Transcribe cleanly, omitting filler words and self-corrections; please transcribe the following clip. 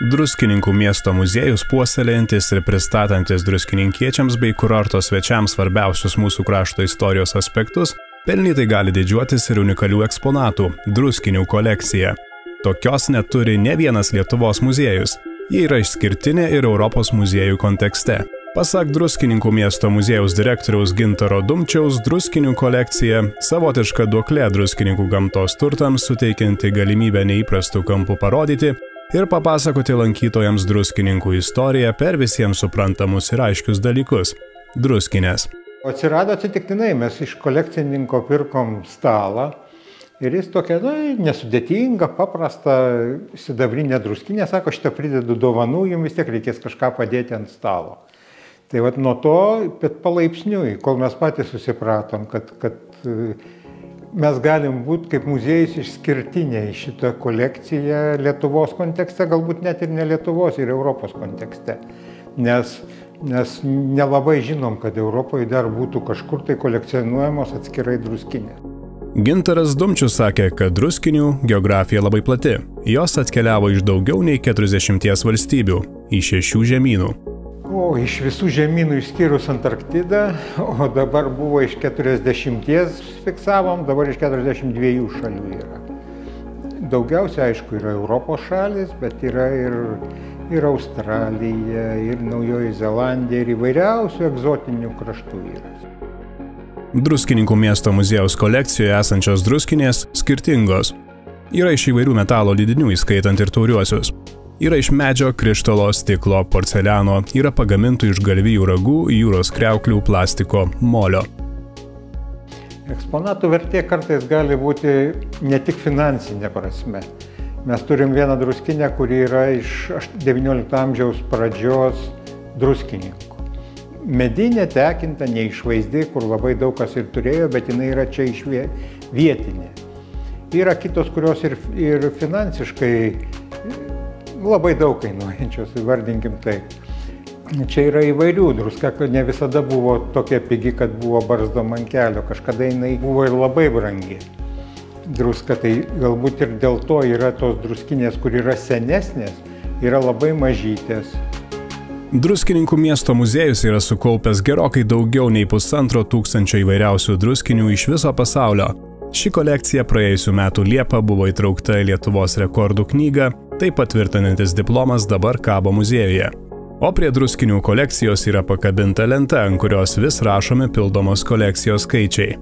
Druskininkų miesto muziejus puoselėjantis ir pristatantis druskininkiečiams bei kurorto svečiams svarbiausius mūsų krašto istorijos aspektus, pelnytai gali didžiuotis ir unikalių eksponatų – druskinių kolekcija. Tokios neturi ne vienas Lietuvos muziejus. Jie yra išskirtinė ir Europos muziejų kontekste. Pasak Druskininkų miesto muziejaus direktoriaus Gintaro Dumčiaus, druskinių kolekcija – savotiška duoklė druskininkų gamtos turtams, suteikianti galimybę neįprastų kampų parodyti ir papasakoti lankytojams druskininkų istoriją per visiems suprantamus ir aiškius dalykus – druskinės. Atsirado atsitiktinai, mes iš kolekcininko pirkom stalą ir jis tokia, nesudėtinga, paprasta sidabrinė druskinė, sako, šitą pridedu dovanų, jums vis tiek reikės kažką padėti ant stalo. Tai vat nuo to, bet palaipsniui, kol mes patys susipratom, kad mes galim būti kaip muziejus išskirtiniai šitą kolekciją Lietuvos kontekste, galbūt net ir ne Lietuvos, ir Europos kontekste. Nes nelabai žinom, kad Europoje dar būtų kažkur tai kolekcionuojamos atskirai druskinės. Gintaras Dumčius sakė, kad druskinių geografija labai plati. Jos atkeliavo iš daugiau nei 40 valstybių, iš 6 žemynų. Iš visų žemynų išskyrus Antarktidą, o dabar buvo iš 40 fiksavom, dabar iš 42 šalių yra. Daugiausia, aišku, yra Europos šalis, bet yra ir Australija, ir Naujoji Zelandija, ir įvairiausių egzotinių kraštų yra. Druskininkų miesto muziejaus kolekcijoje esančios druskinės skirtingos. Yra iš įvairių metalo lydinių, įskaitant ir tauriuosius. Yra iš medžio, krištolo, stiklo, porceliano, yra pagamintų iš galvijų ragų, jūros kriauklių, plastiko, molio. Eksponatų vertė kartais gali būti ne tik finansinė prasme. Mes turim vieną druskinę, kuri yra iš XIX amžiaus pradžios druskininkų. Medinė, tekinta, neišvaizdi, kur labai daug kas ir turėjo, bet jinai yra čia iš vietinė. Yra kitos, kurios ir finansiškai labai daug kainuojančios, įvardinkim taip. Čia yra įvairių, druska ne visada buvo tokia pigi, kad buvo barzdoma ant kelio, kažkada jinai buvo ir labai brangi. Druska, tai galbūt ir dėl to yra tos druskinės, kur yra senesnės, yra labai mažytės. Druskininkų miesto muziejus yra sukaupęs gerokai daugiau nei 1,5 tūkstančio įvairiausių druskinių iš viso pasaulio. Ši kolekcija praėjusių metų Liepą buvo įtraukta į Lietuvos rekordų knygą, tai patvirtinantis diplomas dabar kabo muziejuje. O prie druskinių kolekcijos yra pakabinta lenta, ant kurios vis rašomi pildomos kolekcijos skaičiai.